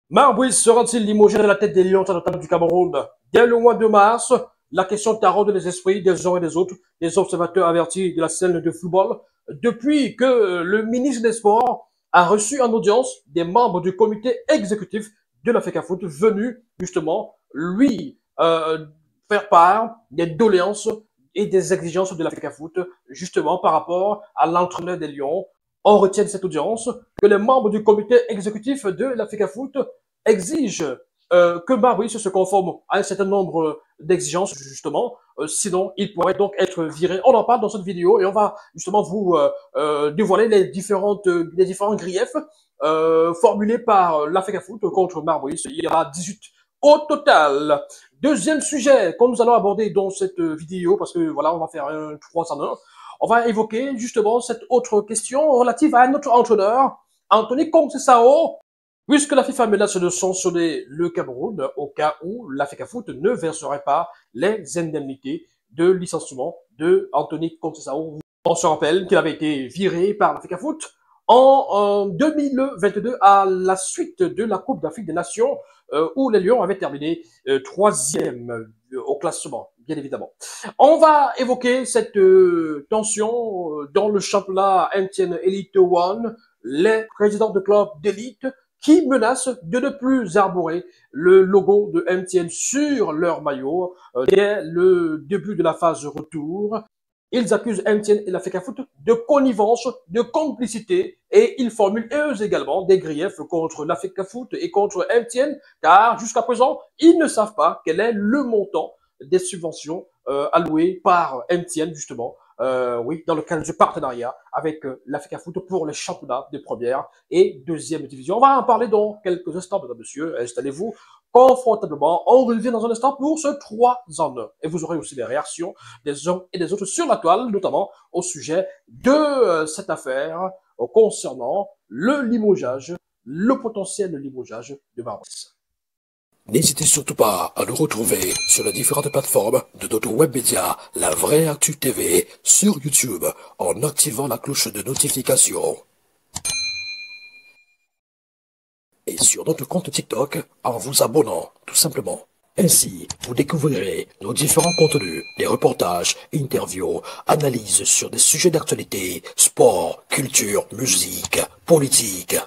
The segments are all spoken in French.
Marbury sera-t-il limogé de la tête des Lions indomptables du Cameroun? Dès le mois de mars, la question taraude les esprits des uns et des autres, des observateurs avertis de la scène de football, depuis que le ministre des Sports a reçu en audience des membres du comité exécutif de la FECAFOOT venus justement lui faire part des doléances et des exigences de la FECAFOOT justement par rapport à l'entraîneur des Lions. On retient de cette audience que les membres du comité exécutif de la FECAFOOT exige que Marbury se conforme à un certain nombre d'exigences, justement. Sinon, il pourrait donc être viré. On en parle dans cette vidéo et on va justement vous dévoiler les différents griefs formulés par l'Africa Foot contre Marbury. Il y aura 18 au total. Deuxième sujet que nous allons aborder dans cette vidéo, parce que voilà, on va faire un 3 en 1. On va évoquer justement cette autre question relative à un autre entraîneur, Anthony Conceição, puisque la FIFA menace de sanctionner le Cameroun au cas où l'Africafoot ne verserait pas les indemnités de licenciement de Anthony Conceição. On se rappelle qu'il avait été viré par l'Africafoot en 2022 à la suite de la Coupe d'Afrique des Nations où les Lions avaient terminé troisième au classement, bien évidemment. On va évoquer cette tension dans le championnat MTN Elite One, les présidents de clubs d'élite qui menacent de ne plus arborer le logo de MTN sur leur maillot dès le début de la phase retour. Ils accusent MTN et la FECAFOOT de connivence, de complicité et ils formulent eux également des griefs contre la FECAFOOT et contre MTN car jusqu'à présent, ils ne savent pas quel est le montant des subventions allouées par MTN justement oui, dans le cadre du partenariat avec l'Africa Foot pour les championnats de première et deuxième division. On va en parler dans quelques instants, mesdames et messieurs. Installez-vous confortablement. On revient dans un instant pour ce 3 en 1. Et vous aurez aussi des réactions des uns et des autres sur la toile, notamment au sujet de cette affaire concernant le limogeage, le potentiel limogeage de Maurice. N'hésitez surtout pas à nous retrouver sur les différentes plateformes de notre web média La Vraie Actu TV sur YouTube en activant la cloche de notification. Et sur notre compte TikTok en vous abonnant, tout simplement. Ainsi, vous découvrirez nos différents contenus, les reportages, interviews, analyses sur des sujets d'actualité, sport, culture, musique, politique.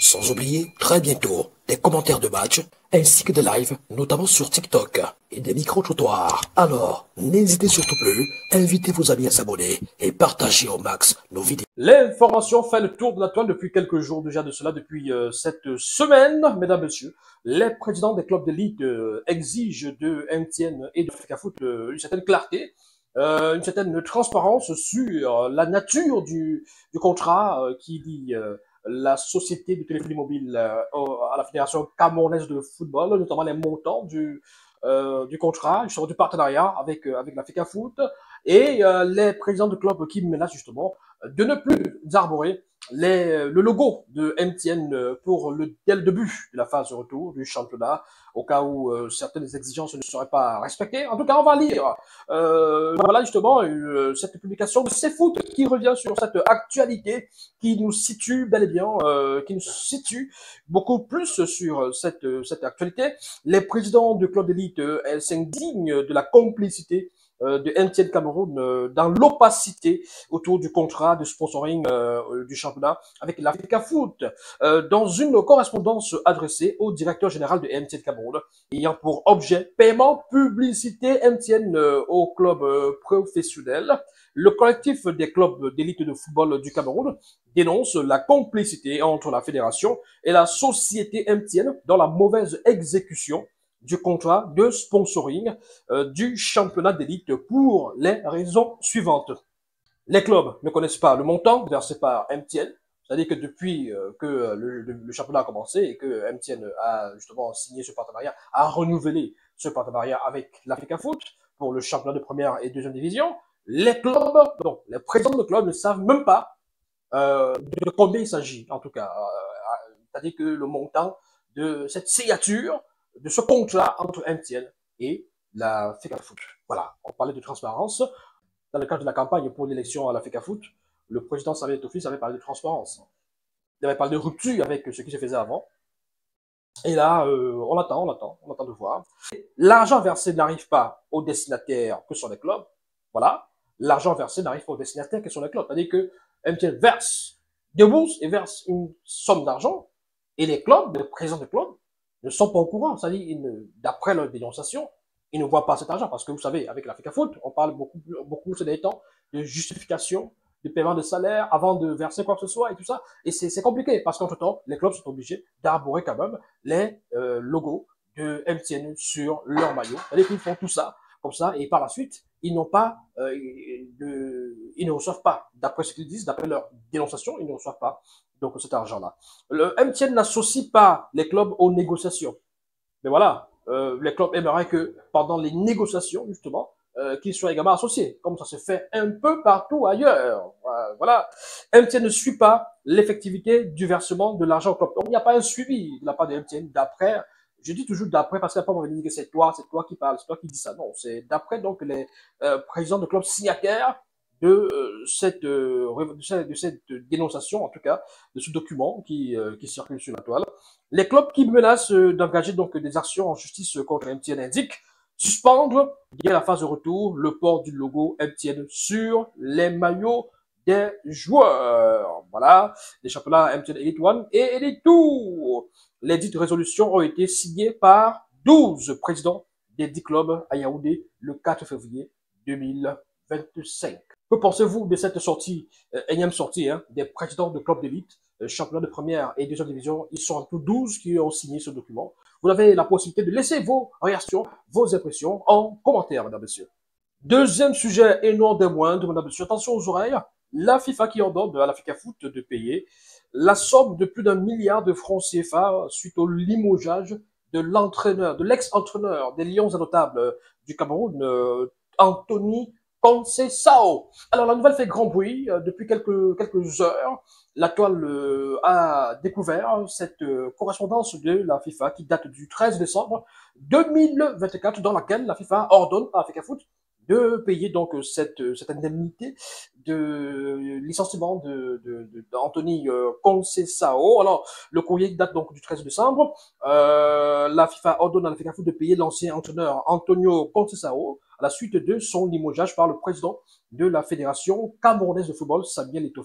Sans oublier, très bientôt, des commentaires de match, ainsi que des lives, notamment sur TikTok, et des micro-trottoirs. Alors, n'hésitez surtout plus, invitez vos amis à s'abonner et partagez au max nos vidéos. L'information fait le tour de la toile depuis quelques jours déjà de cela, depuis cette semaine, mesdames, messieurs. Les présidents des clubs d'élite exigent de MTN et de FECAFOOT une certaine clarté, une certaine transparence sur la nature du contrat qui lie la société de téléphonie mobile à la Fédération camerounaise de football, notamment les montants du contrat, justement du partenariat avec la FECAFOOT et les présidents de clubs qui menacent justement de ne plus arborer le logo de MTN dès le début de la phase de retour du championnat, au cas où certaines exigences ne seraient pas respectées. En tout cas, on va lire voilà justement cette publication de CFoot qui revient sur cette actualité qui nous situe bel et bien, qui nous situe beaucoup plus sur cette actualité. Les présidents de club d'élite s'indignent de la complicité de MTN Cameroun dans l'opacité autour du contrat de sponsoring du championnat avec l'Africa Foot. Dans une correspondance adressée au directeur général de MTN Cameroun, ayant pour objet paiement publicité MTN au club professionnel, le collectif des clubs d'élite de football du Cameroun dénonce la complicité entre la fédération et la société MTN dans la mauvaise exécution du contrat de sponsoring du championnat d'élite pour les raisons suivantes. Les clubs ne connaissent pas le montant versé par MTN, c'est-à-dire que depuis que le championnat a commencé et que MTN a justement signé ce partenariat, a renouvelé ce partenariat avec l'Africa Foot pour le championnat de première et deuxième division, les clubs, donc les présidents de clubs ne savent même pas de combien il s'agit, en tout cas. C'est-à-dire que le montant de cette signature, de ce contrat entre MTN et la FECAFOOT. Voilà, on parlait de transparence. Dans le cadre de la campagne pour l'élection à la FECAFOOT, le président Samuel Eto'o avait parlé de transparence. Il avait parlé de rupture avec ce qui se faisait avant. Et là, on attend de voir. L'argent versé n'arrive pas aux destinataires que sont les clubs. Voilà. L'argent versé n'arrive pas aux destinataires que sont les clubs. C'est-à-dire que MTN verse des bourses et verse une somme d'argent. Et les clubs, les présidents des clubs, ne sont pas au courant. C'est-à-dire, d'après leur dénonciation, ils ne voient pas cet argent. Parce que vous savez, avec l'Africa Foot, on parle beaucoup ces derniers temps de justification de paiement de salaire avant de verser quoi que ce soit et tout ça. Et c'est compliqué parce qu'entre-temps, les clubs sont obligés d'arborer quand même les logos de MTN sur leur maillot. C'est-à-dire qu'ils font tout ça comme ça et par la suite, ils n'ont pas, ils ne reçoivent pas, d'après ce qu'ils disent, d'après leur dénonciation, ils ne reçoivent pas donc cet argent-là. Le MTN n'associe pas les clubs aux négociations. Mais voilà, les clubs aimeraient que pendant les négociations, justement, qu'ils soient également associés, comme ça se fait un peu partout ailleurs. Voilà. MTN ne suit pas l'effectivité du versement de l'argent au club. Donc, il n'y a pas un suivi de la part de MTN d'après. Je dis toujours d'après parce qu'il n'y a pas envie de dire que c'est toi qui parles, c'est toi qui dis ça. Non, c'est d'après donc les présidents de clubs signataires de cette dénonciation, en tout cas, de ce document qui circule sur la toile. Les clubs qui menacent d'engager donc des actions en justice contre MTN indiquent suspendre, dès la phase de retour, le port du logo MTN sur les maillots des joueurs. Voilà, les championnats MTN Elite One et Elite 2. Les dites résolutions ont été signées par 12 présidents des 10 clubs à Yaoundé le 4 février 2025. Que pensez-vous de cette sortie, énième sortie, des présidents de clubs d'élite, championnats de première et deuxième division? Ils sont en tout 12 qui ont signé ce document. Vous avez la possibilité de laisser vos réactions, vos impressions en commentaire, mesdames et messieurs. Deuxième sujet, et non des moindres, mesdames et messieurs, attention aux oreilles. La FIFA qui ordonne à l'Africa Foot de payer la somme de plus d'1 milliard de francs CFA suite au limogeage de l'entraîneur, de l'ex-entraîneur des Lions indomptables du Cameroun, Anthony Conceição. Alors la nouvelle fait grand bruit depuis quelques heures. La toile a découvert cette correspondance de la FIFA qui date du 13 décembre 2024 dans laquelle la FIFA ordonne à Africa Foot de payer donc cette indemnité de licenciement d'Anthony Conceição. Alors, le courrier date donc du 13 décembre. La FIFA ordonne à l'Africa Foot de payer l'ancien entraîneur Antonio Conceição à la suite de son limogeage par le président de la Fédération camerounaise de football, Samuel Eto'o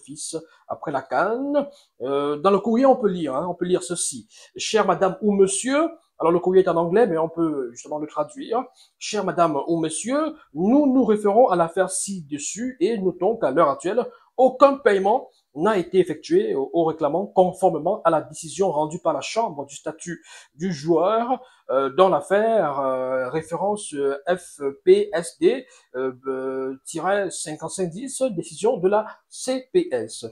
après la CAN. Dans le courrier, on peut lire ceci. Chère madame ou monsieur, alors le courrier est en anglais, mais on peut justement le traduire. Chère madame ou monsieur, nous nous référons à l'affaire ci-dessus et notons qu'à l'heure actuelle, aucun paiement n'a été effectué au réclamant conformément à la décision rendue par la Chambre du statut du joueur dans l'affaire référence FPSD-5510, décision de la CPS.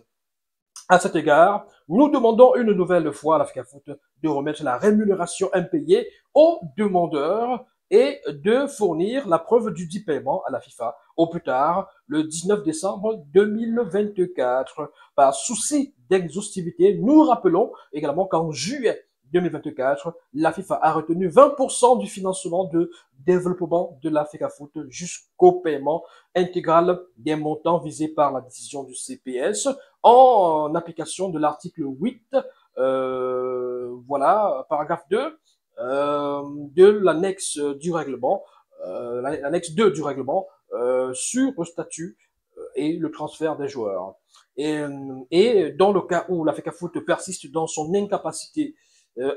À cet égard, nous demandons une nouvelle fois à l'Africa Foot de remettre la rémunération impayée aux demandeurs et de fournir la preuve du dit paiement à la FIFA au plus tard le 19 décembre 2024. Par souci d'exhaustivité, nous rappelons également qu'en juillet 2024, la FIFA a retenu 20% du financement de développement de l'Africa Foot jusqu'au paiement intégral des montants visés par la décision du CPS en application de l'article 8, voilà, paragraphe 2, de l'annexe du règlement, l'annexe 2 du règlement sur le statut et le transfert des joueurs. Et dans le cas où l'Africa Foot persiste dans son incapacité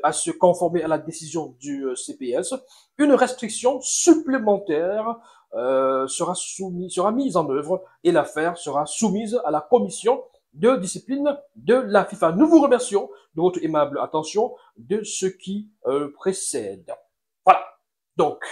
à se conformer à la décision du CPS, une restriction supplémentaire sera mise en œuvre et l'affaire sera soumise à la commission de discipline de la FIFA. Nous vous remercions de votre aimable attention de ce qui précède. Voilà. Donc,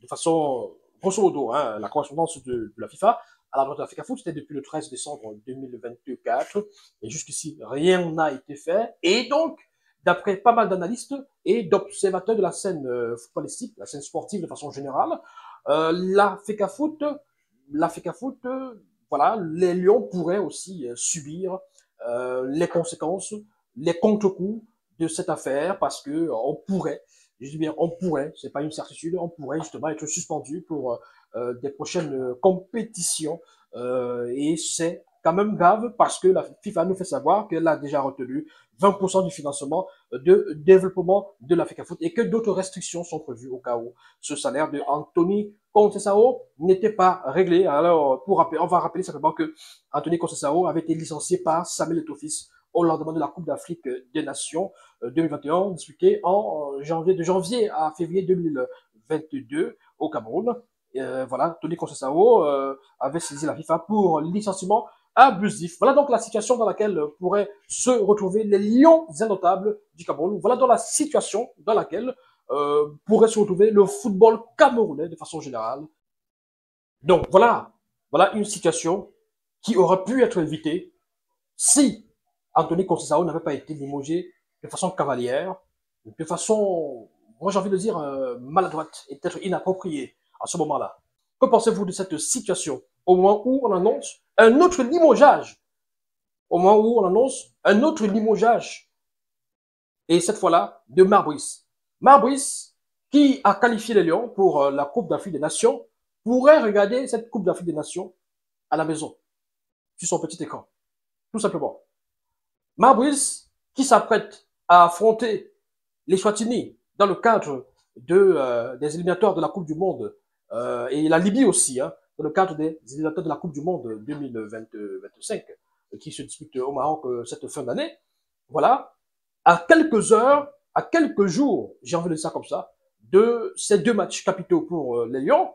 de façon, grosso modo, la correspondance de la FIFA à la droite de l'Africa Foot, c'était depuis le 13 décembre 2024. Et jusqu'ici, rien n'a été fait. Et donc, d'après pas mal d'analystes et d'observateurs de la scène footballistique, la scène sportive de façon générale, l'Africa Foot, voilà, les Lions pourraient aussi subir les conséquences, les contre-coups de cette affaire parce que on pourrait, je dis bien on pourrait, c'est pas une certitude, on pourrait justement être suspendu pour des prochaines compétitions et c'est quand même grave parce que la FIFA nous fait savoir qu'elle a déjà retenu 20% du financement de développement de l'Africa Foot et que d'autres restrictions sont prévues au cas où ce salaire de Anthony Conceição n'était pas réglé. Alors, pour rappeler, on va rappeler simplement que Anthony Conceição avait été licencié par Samuel Eto'o au lendemain de la Coupe d'Afrique des Nations 2021, disputée de janvier à février 2022 au Cameroun. Voilà, Tony Conceição avait saisi la FIFA pour licenciement abusif. Voilà donc la situation dans laquelle pourraient se retrouver les lions indomptables du Cameroun. Voilà donc la situation dans laquelle pourrait se retrouver le football camerounais de façon générale. Donc voilà une situation qui aurait pu être évitée si Anthony Conceição n'avait pas été limogé de façon cavalière, de façon, moi j'ai envie de dire, maladroite et peut-être inappropriée à ce moment-là. Que pensez-vous de cette situation au moment où on annonce un autre limogeage? Au moment où on annonce un autre limogeage, et cette fois-là, de Marc Brice. Marc Brice, qui a qualifié les Lions pour la Coupe d'Afrique des Nations, pourrait regarder cette Coupe d'Afrique des Nations à la maison, sur son petit écran, tout simplement. Marc Brice, qui s'apprête à affronter les Swatini dans le cadre des éliminatoires de la Coupe du Monde, et la Libye aussi, hein, dans le cadre des éliminatoires de la Coupe du Monde 2025, qui se dispute au Maroc cette fin d'année. Voilà, à quelques heures, à quelques jours, j'ai envie de dire ça comme ça, de ces deux matchs capitaux pour les Lions,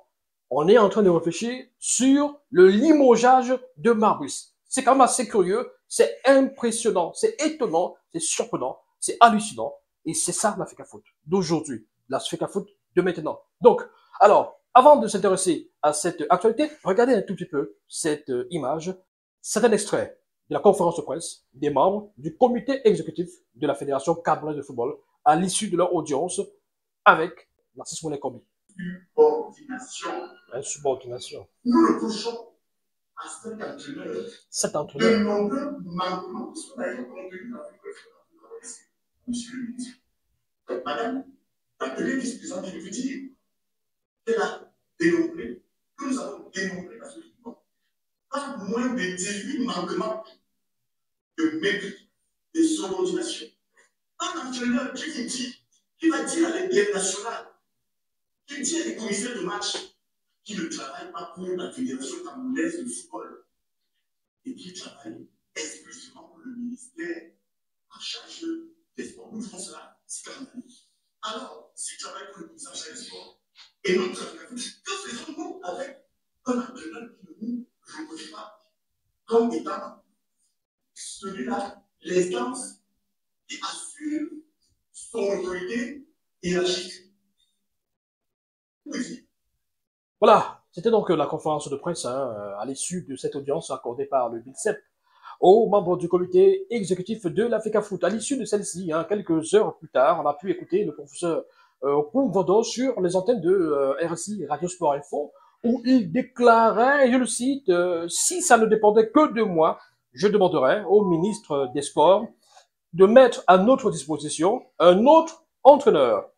on est en train de réfléchir sur le limogeage de Marc Brice. C'est quand même assez curieux, c'est impressionnant, c'est étonnant, c'est surprenant, c'est hallucinant. Et c'est ça l'Africa Foot d'aujourd'hui, l'Africa Foot de maintenant. Donc, alors, avant de s'intéresser à cette actualité, regardez un tout petit peu cette image. C'est un extrait de la conférence de presse des membres du comité exécutif de la Fédération camerounaise de football à l'issue de leur audience avec Narcisse Moulay Kombi. Insubordination. Nous le touchons à cet entraîneur. De nombreux manquements qui sont d'ailleurs contenus dans le Monsieur le ministre. Madame, la première vice-présidente qui veut dire qu'elle a dénombré, que nous avons dénombré parce que pas moins de 18 manquements de mépris, de subordination. Un entraîneur qui va dire à l'international, qui dit à des commissaires de match, qui ne travaille pas pour la Fédération camerounaise de football et qui travaille exclusivement pour le ministère en charge des sports. Nous faisons cela scandaleux. Alors, si tu travailles pour le ministère en charge des sports et non travaillons, que faisons-nous avec un entraîneur qui ne nous reconnaît pas comme étant celui-là, l'instance qui assure son autorité hiérarchique? Oui. Voilà, c'était donc la conférence de presse à l'issue de cette audience accordée par le BILCEP aux membres du comité exécutif de l'Africa Foot. À l'issue de celle-ci, quelques heures plus tard, on a pu écouter le professeur Koumvodo sur les antennes de RSI, Radio Sport Info, où il déclarait, et je le cite, si ça ne dépendait que de moi, je demanderais au ministre des Sports de mettre à notre disposition un autre entraîneur.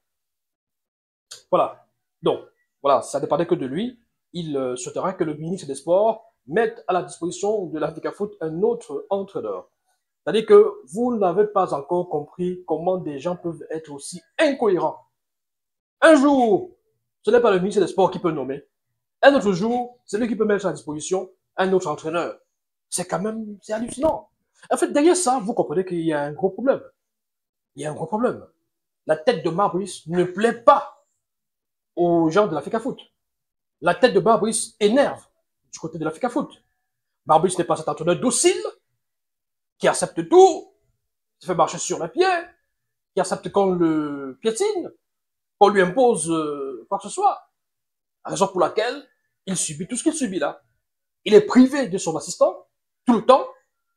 Voilà. Donc, voilà, ça dépendait que de lui. Il souhaiterait que le ministre des Sports mette à la disposition de l'Africa Foot un autre entraîneur. C'est-à-dire que vous n'avez pas encore compris comment des gens peuvent être aussi incohérents. Un jour, ce n'est pas le ministre des Sports qui peut nommer. Un autre jour, c'est lui qui peut mettre à la disposition un autre entraîneur. C'est quand même, c'est hallucinant. En fait, derrière ça, vous comprenez qu'il y a un gros problème. Il y a un gros problème. La tête de Marc Brice ne plaît pas aux gens de l'Africa Foot. La tête de Marc Brice énerve du côté de l'Africa Foot. Marc Brice n'est pas cet entraîneur docile, qui accepte tout, qui fait marcher sur les pieds, qui accepte qu'on le piétine, qu'on lui impose quoi que ce soit. La raison pour laquelle il subit tout ce qu'il subit là. Il est privé de son assistant tout le temps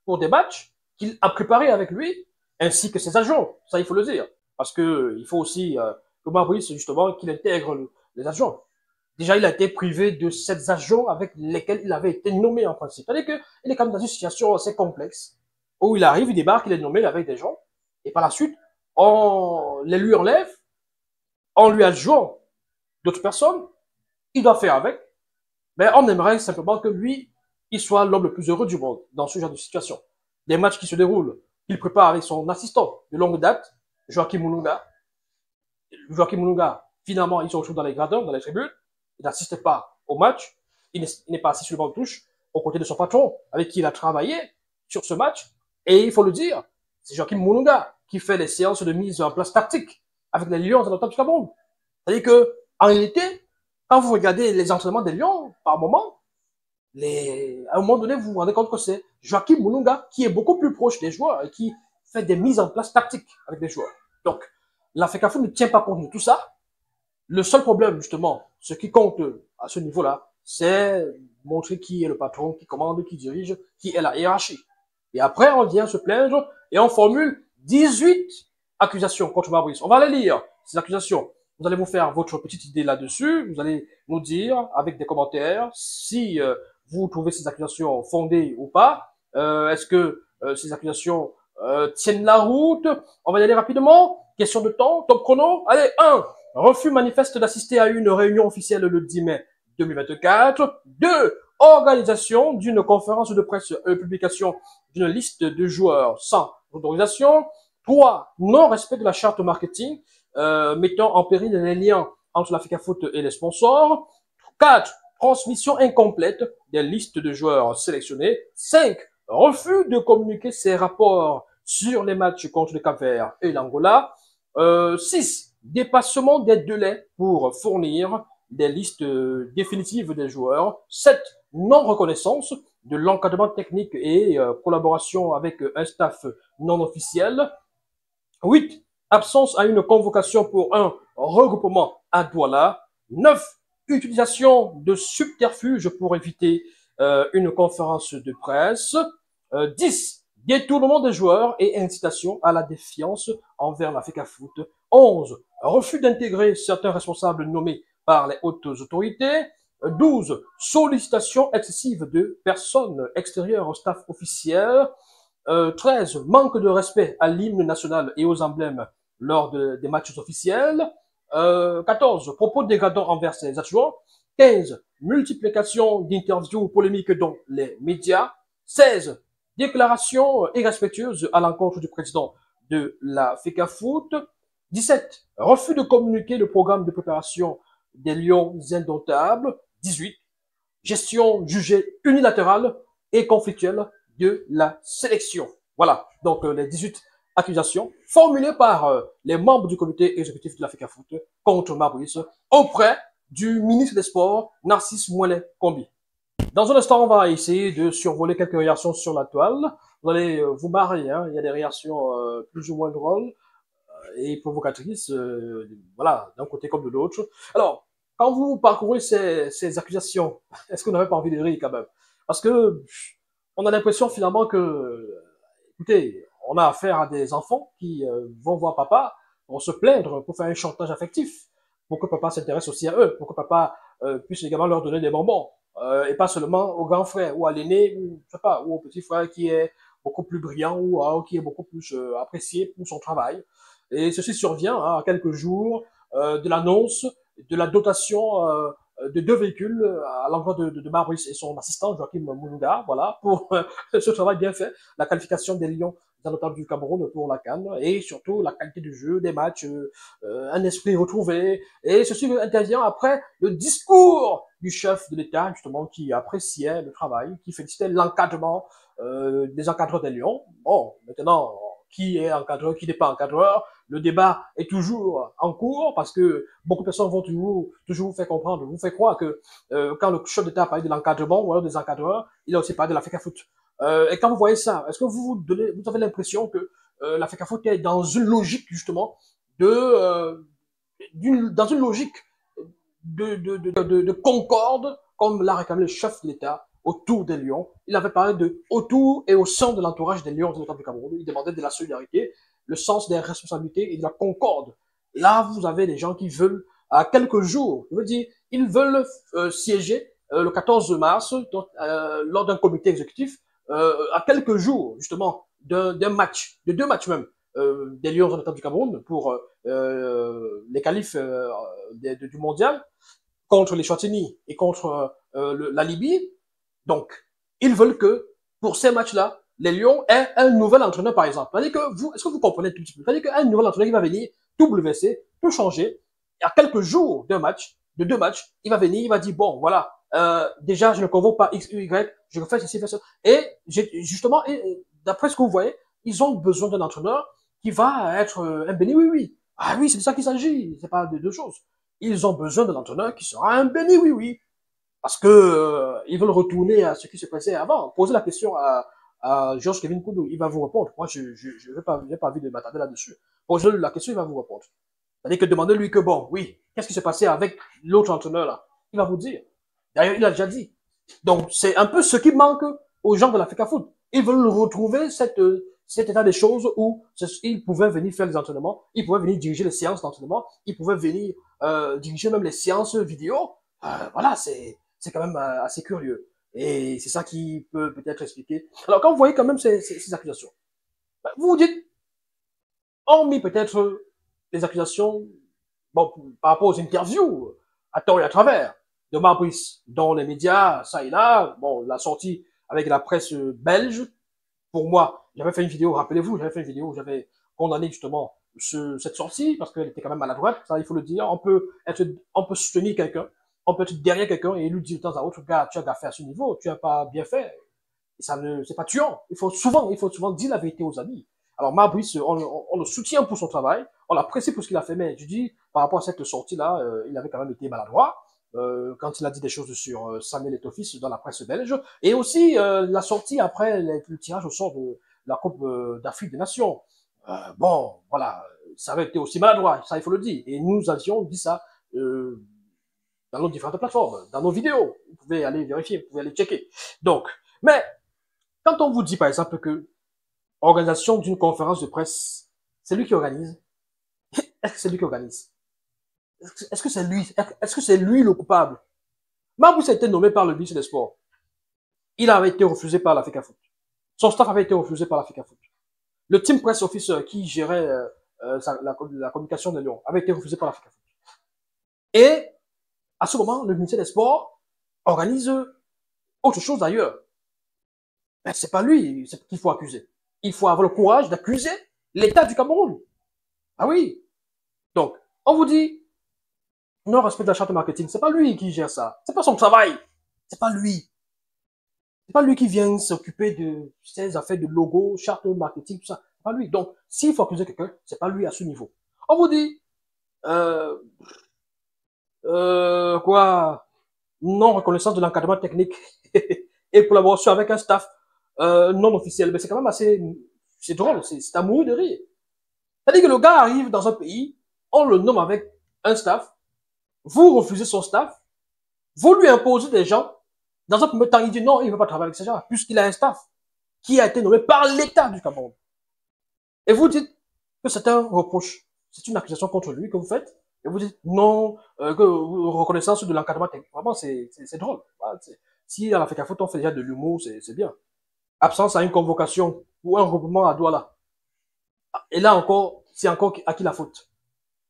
pour des matchs qu'il a préparés avec lui, ainsi que ses agents. Ça, il faut le dire. Parce que il faut aussi que Marc Brice, justement, qu'il intègre les agents. Déjà, il a été privé de ces agents avec lesquels il avait été nommé en principe. C'est-à-dire qu'il est quand même dans une situation assez complexe, où il arrive, il débarque, il est nommé avec des gens, et par la suite, on les lui enlève, on lui adjoint d'autres personnes, il doit faire avec, mais on aimerait simplement que lui, il soit l'homme le plus heureux du monde dans ce genre de situation. Des matchs qui se déroulent qu'il prépare avec son assistant de longue date, Joachim Mulunga. Joachim Mulunga, finalement, il se retrouve dans les gradins, dans les tribunes. Il n'assiste pas au match. Il n'est pas assis sur le banc de touche, aux côtés de son patron, avec qui il a travaillé sur ce match. Et il faut le dire, c'est Joachim Mulunga qui fait les séances de mise en place tactique avec les Lions indomptables du Cameroun. C'est-à-dire que, en réalité, quand vous regardez les entraînements des Lions, par moment, à un moment donné, vous vous rendez compte que c'est Joachim Mulunga qui est beaucoup plus proche des joueurs et qui fait des mises en place tactiques avec les joueurs. Donc, la FECAFOOT ne tient pas compte de tout ça. Le seul problème, justement, ce qui compte à ce niveau-là, c'est montrer qui est le patron, qui commande, qui dirige, qui est la hiérarchie. Et après, on vient se plaindre et on formule 18 accusations contre Fabrice. On va les lire, ces accusations. Vous allez vous faire votre petite idée là-dessus. Vous allez nous dire, avec des commentaires, si vous trouvez ces accusations fondées ou pas. Est-ce que ces accusations tiennent la route? On va y aller rapidement. Question de temps, top chrono. Allez, 1. Refus manifeste d'assister à une réunion officielle le 10 mai 2024. 2. Organisation d'une conférence de presse et publication d'une liste de joueurs sans autorisation. 3. Non-respect de la charte marketing, mettant en péril les liens entre la FECAFOOT et les sponsors. 4. Transmission incomplète des listes de joueurs sélectionnés. 5. Refus de communiquer ses rapports sur les matchs contre le Cap-Vert et l'Angola. 6. Dépassement des délais pour fournir des listes définitives des joueurs. 7. Non-reconnaissance de l'encadrement technique et collaboration avec un staff non officiel. 8. Absence à une convocation pour un regroupement à Douala. 9. Utilisation de subterfuges pour éviter une conférence de presse. 10. Détournement des joueurs et incitation à la défiance envers la FECAFOOT. 11. Refus d'intégrer certains responsables nommés par les hautes autorités. 12. Sollicitation excessive de personnes extérieures au staff officiel. 13. Manque de respect à l'hymne national et aux emblèmes lors des matchs officiels. 14. Propos dégradants envers ses adjoints. 15. Multiplication d'interviews polémiques dans les médias. 16. Déclaration irrespectueuse à l'encontre du président de la FECAFOOT. 17. Refus de communiquer le programme de préparation des Lions indomptables. 18. Gestion jugée unilatérale et conflictuelle de la sélection. Voilà, donc les 18 accusations formulées par les membres du comité exécutif de la FECAFOOT contre Fabrice auprès du ministre des Sports, Narcisse Mouellet-Kombi. Dans un instant, on va essayer de survoler quelques réactions sur la toile. Vous allez vous marrer, hein. Il y a des réactions plus ou moins drôles et provocatrices, voilà, d'un côté comme de l'autre. Alors, quand vous parcourez ces accusations, est-ce que vous n'avez pas envie de rire quand même? Parce que on a l'impression finalement que, écoutez, on a affaire à des enfants qui vont voir papa pour se plaindre, pour faire un chantage affectif, pour que papa s'intéresse aussi à eux, pour que papa puisse également leur donner des bonbons, et pas seulement au grand frère ou à l'aîné ou je sais pas, ou au petit frère qui est beaucoup plus brillant ou qui est beaucoup plus apprécié pour son travail. Et ceci survient à quelques jours de l'annonce de la dotation de 2 véhicules à l'endroit de Fabrice et son assistant Joachim Mulunga, voilà, pour ce travail bien fait, la qualification des Lions indomptables du Cameroun pour la CAN et surtout la qualité du jeu, des matchs, un esprit retrouvé. Et ceci intervient après le discours du chef de l'État, justement, qui appréciait le travail, qui félicitait l'encadrement des encadreurs des Lions. Bon, maintenant, qui est encadreur, qui n'est pas encadreur, le débat est toujours en cours parce que beaucoup de personnes vont toujours vous faire comprendre, vous faire croire que quand le chef d'État parle de l'encadrement ou alors des encadreurs, il a aussi parlé de la FECAFOOT. Et quand vous voyez ça, est-ce que vous avez l'impression que la FECAFOOT est dans une logique justement dans une logique de concorde comme l'a réclamé le chef de l'État autour des Lions. Il avait parlé de autour et au sein de l'entourage des Lions indomptables du Cameroun. Il demandait de la solidarité, le sens des responsabilités et de la concorde. Là, vous avez des gens qui veulent, à quelques jours, je veux dire, ils veulent siéger le 14 mars lors d'un comité exécutif, à quelques jours, justement, d'un match, de 2 matchs même, des Lions indomptables du Cameroun pour les qualifs du mondial, contre les Châtaigniers et contre la Libye. Donc, ils veulent que, pour ces matchs-là, les Lions aient un nouvel entraîneur, par exemple. C'est-à-dire que vous, est-ce que vous comprenez tout petit peu? C'est-à-dire qu'un nouvel entraîneur qui va venir, WC, peut changer. Et à quelques jours d'un match, de 2 matchs, il va venir, il va dire, bon, voilà, déjà, je ne convoque pas X, Y, je refais ceci, fais ça. Et, justement, d'après ce que vous voyez, ils ont besoin d'un entraîneur qui va être un béni, oui, oui. Ah oui, c'est de ça qu'il s'agit. C'est pas de deux choses. Ils ont besoin d'un entraîneur qui sera un béni, oui, oui. Parce que ils veulent retourner à ce qui se passait avant. Posez la question à Georges Kevin Koudou, il va vous répondre. Moi, je n'ai pas envie de m'attarder là-dessus. Posez la question, il va vous répondre. C'est-à-dire que demandez-lui que bon, oui, qu'est-ce qui s'est passé avec l'autre entraîneur là? Il va vous dire. D'ailleurs, il a déjà dit. Donc, c'est un peu ce qui manque aux gens de l'Africa Foot. Ils veulent retrouver cet état des choses où ils pouvaient venir faire les entraînements, ils pouvaient venir diriger les séances d'entraînement, ils pouvaient venir diriger même les séances vidéo. Voilà, c'est quand même assez curieux. Et c'est ça qui peut peut-être expliquer. Alors, quand vous voyez quand même ces accusations, vous vous dites, hormis peut-être les accusations, bon, par rapport aux interviews, à tort et à travers, de Marbrice, dans les médias, ça et là, bon, la sortie avec la presse belge, pour moi, j'avais fait une vidéo, rappelez-vous, j'avais fait une vidéo où j'avais condamné justement cette sortie, parce qu'elle était quand même maladroite, ça il faut le dire, on peut soutenir quelqu'un, on peut être derrière quelqu'un et lui dire de temps à autre, gars, tu as fait à ce niveau, tu n'as pas bien fait, et ça ne, c'est pas tuant. Il faut souvent dire la vérité aux amis. Alors, Marbrice, on le soutient pour son travail, on l'apprécie pour ce qu'il a fait, mais je dis, par rapport à cette sortie-là, il avait quand même été maladroit, quand il a dit des choses sur Samuel Eto'o dans la presse belge, et aussi la sortie après le tirage au sort de la Coupe d'Afrique des Nations. Bon, voilà, ça avait été aussi maladroit, ça il faut le dire, et nous avions dit ça dans nos différentes plateformes, dans nos vidéos. Vous pouvez aller vérifier, vous pouvez aller checker. Donc, mais quand on vous dit par exemple que organisation d'une conférence de presse, c'est lui qui organise, est-ce que c'est lui qui organise? Est-ce que c'est lui? Est-ce que c'est lui le coupable? Marbrice a été nommé par le ministre des Sports. Il avait été refusé par l'Africa Foot. Son staff avait été refusé par l'Africa Foot. Le team press officer qui gérait la communication de Lyon avait été refusé par l'Africa Foot. Et à ce moment, le ministère des Sports organise autre chose d'ailleurs. Mais c'est pas lui qu'il faut accuser. Il faut avoir le courage d'accuser l'État du Cameroun. Ah oui. Donc, on vous dit, non-respect de la charte marketing, c'est pas lui qui gère ça. C'est pas son travail. C'est pas lui. C'est pas lui qui vient s'occuper de ces affaires de logo, charte marketing, tout ça. C'est pas lui. Donc, s'il faut accuser quelqu'un, c'est pas lui à ce niveau. On vous dit, non-reconnaissance de l'encadrement technique et collaboration avec un staff non officiel. Mais c'est quand même assez, c'est drôle, c'est à mourir de rire. C'est-à-dire que le gars arrive dans un pays, on le nomme avec un staff, vous refusez son staff, vous lui imposez des gens, dans un premier temps, il dit non, il ne veut pas travailler avec ces gens, puisqu'il a un staff qui a été nommé par l'État du Cameroun. Et vous dites que c'est un reproche, c'est une accusation contre lui que vous faites, et vous dites non, que reconnaissance de l'encadrement technique. Vraiment, c'est drôle. Si à l'Africa Foot, on fait déjà de l'humour, c'est bien. Absence à une convocation ou un regroupement à Douala. Et là encore, c'est encore à qui la faute?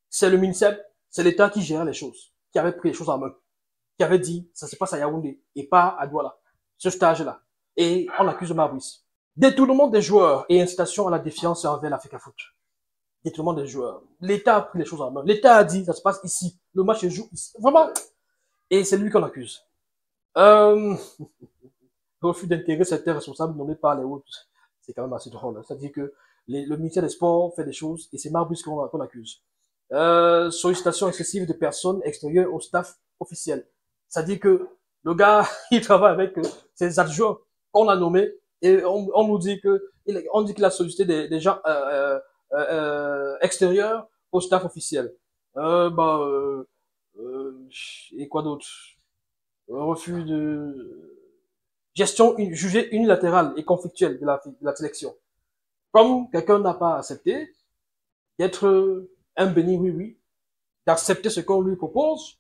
C'est le ministère, c'est l'État qui gère les choses, qui avait pris les choses en main, qui avait dit, ça se passe à Yaoundé et pas à Douala, ce stage-là. Et on accuse Marbrice. Détournement des joueurs et incitation à la défiance envers l'Africa Foot. Détournement des joueurs. L'État a pris les choses en main. L'État a dit, ça se passe ici. Le match se joue ici. Vraiment. Et c'est lui qu'on accuse. Refus d'intégrer certains responsables nommés par les autres. C'est quand même assez drôle. C'est-à-dire que le ministère des Sports fait des choses et c'est Marbrice qu'on accuse. Sollicitation excessive de personnes extérieures au staff officiel. C'est-à-dire que le gars, il travaille avec ses adjoints qu'on a nommés et on nous dit qu'il a sollicité des gens extérieurs au staff officiel. Et quoi d'autre? Refus de gestion jugée unilatérale et conflictuelle de la sélection. Comme quelqu'un n'a pas accepté d'être un béni oui-oui, d'accepter ce qu'on lui propose,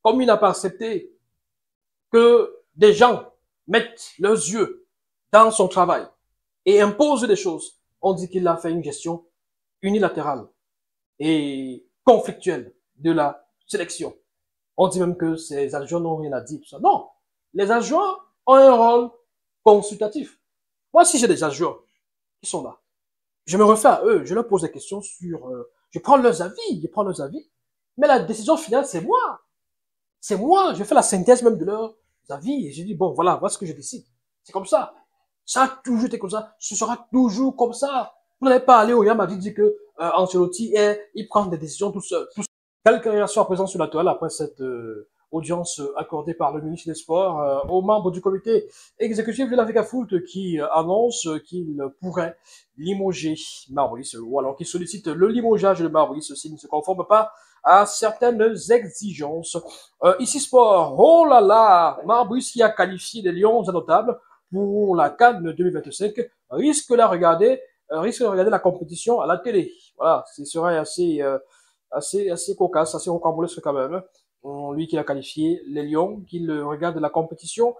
comme il n'a pas accepté que des gens mettent leurs yeux dans son travail et imposent des choses, on dit qu'il a fait une gestion unilatérale et conflictuelle de la sélection. On dit même que ces adjoints n'ont rien à dire. Non, les adjoints ont un rôle consultatif. Moi, si j'ai des agents qui sont là, je me refais à eux, je leur pose des questions sur, je prends leurs avis, mais la décision finale, c'est moi. C'est moi, je fais la synthèse même de leurs avis et je dis, bon, voilà ce que je décide. C'est comme ça. Ça a toujours été comme ça. Ce sera toujours comme ça. Vous n'allez pas aller au Real Madrid dire que Ancelotti, il prend des décisions tout seul. Quelques réactions à présent sur la toile après cette audience accordée par le ministre des Sports aux membres du comité exécutif de l'Africa Foot qui annonce qu'il pourrait limoger Maurice ou alors qu'il sollicite le limogeage de Maurice s'il ne se conforme pas à certaines exigences. Ici Sport, oh là là, Maurice qui a qualifié les Lions à notable pour la CAN 2025 risque de regarder la compétition à la télé. Voilà, ce serait assez cocasse, assez rocambolesque quand même. Lui qui a qualifié les Lions, qui regarde la compétition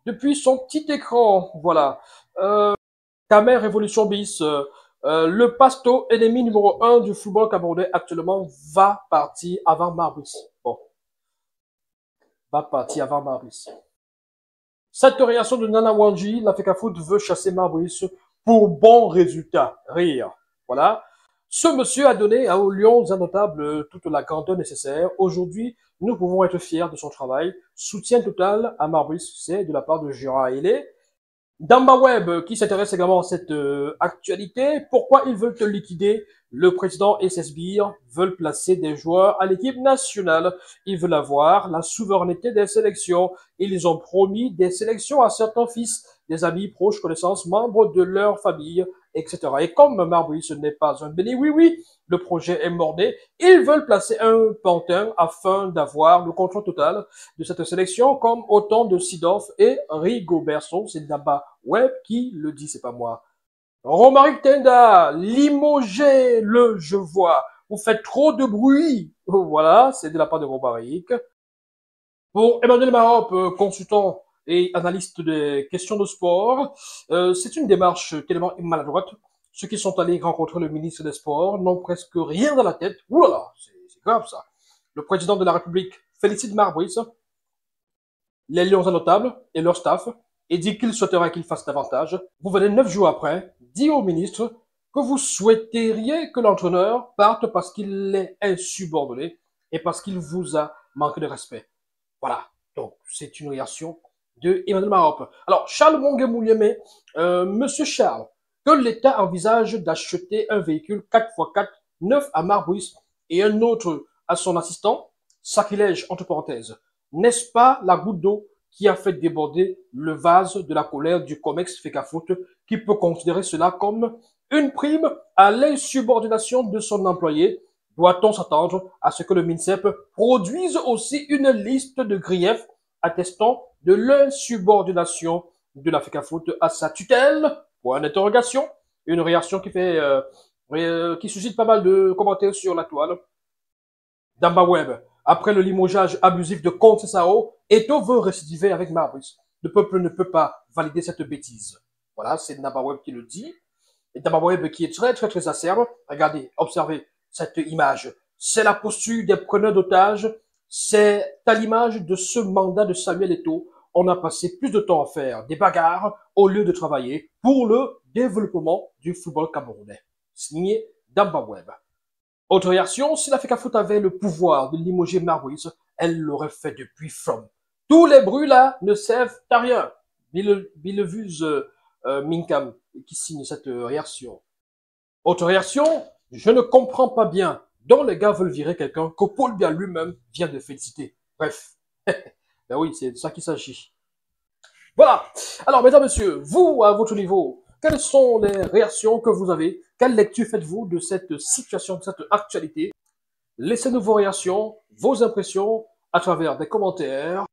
depuis son petit écran. Voilà. Kamer Révolution bis. Le pasto ennemi numéro 1 du football camerounais actuellement va partir avant Maurice. Bon. Va partir avant Maurice. Cette réaction de Nana Wanji, l'Africa Foot veut chasser Maurice pour bon résultat. Rire. Voilà. Ce monsieur a donné aux Lions un notable toute la grandeur nécessaire. Aujourd'hui, nous pouvons être fiers de son travail. Soutien total à Maurice, c'est de la part de Gérard Ailé. Damba Web, qui s'intéresse également à cette actualité. Pourquoi ils veulent te liquider? Le président et ses sbires veulent placer des joueurs à l'équipe nationale. Ils veulent avoir la souveraineté des sélections. Ils ont promis des sélections à certains fils, des amis, proches, connaissances, membres de leur famille, etc. Et comme Maurice n'est pas un béni, oui, le projet est mordé. Ils veulent placer un pantin afin d'avoir le contrôle total de cette sélection, comme autant de Sidorf et Rigobertson. C'est Damba Web qui le dit, c'est pas moi. Romaric Tenda, limogez le, je vois. Vous faites trop de bruit. Voilà, c'est de la part de Romaric. Pour Emmanuel Marop, consultant et analyste des questions de sport, c'est une démarche tellement maladroite. Ceux qui sont allés rencontrer le ministre des Sports n'ont presque rien dans la tête. Ouh là là, c'est grave ça. Le président de la République félicite Maurice, les Lions à notable et leur staff, et dit qu'il souhaiterait qu'il fasse davantage. Vous venez 9 jours après dire au ministre que vous souhaiteriez que l'entraîneur parte parce qu'il est insubordonné et parce qu'il vous a manqué de respect. Voilà. Donc, c'est une réaction de Emmanuel Marop. Alors, Charles Monge-Mouliemé, Monsieur Charles, que l'État envisage d'acheter un véhicule 4x4 neuf à Maurice et un autre à son assistant, sacrilège entre parenthèses. N'est-ce pas la goutte d'eau qui a fait déborder le vase de la colère du COMEX FECAFOOT qui peut considérer cela comme une prime à l'insubordination de son employé? Doit-on s'attendre à ce que le MINSEP produise aussi une liste de griefs attestant de l'insubordination de la FECAFOOT à sa tutelle? Point d'interrogation. Une réaction qui suscite pas mal de commentaires sur la toile. Damba Web, après le limogeage abusif de Conceição, Eto'o veut récidiver avec Maurice. Le peuple ne peut pas valider cette bêtise. Voilà, c'est Damba Web qui le dit. Et Damba Web qui est très acerbe. Regardez, observez cette image. C'est la posture des preneurs d'otages. C'est à l'image de ce mandat de Samuel Eto'o. On a passé plus de temps à faire des bagarres au lieu de travailler pour le développement du football camerounais. Signé Damba Web. Autre réaction, si l'Africa Foot avait le pouvoir de limoger Maurice, elle l'aurait fait depuis From. Tous les bruits là ne servent à rien. Billevuse Minkam qui signe cette réaction. Autre réaction, je ne comprends pas bien dont les gars veulent virer quelqu'un que Paul Biya lui-même vient de féliciter. Bref, ben oui, c'est de ça qu'il s'agit. Voilà. Alors, mesdames, messieurs, vous, à votre niveau, quelles sont les réactions que vous avez? Quelle lecture faites-vous de cette situation, de cette actualité? Laissez-nous vos réactions, vos impressions à travers des commentaires.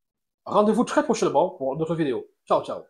Rendez-vous très prochainement pour notre vidéo. Ciao, ciao.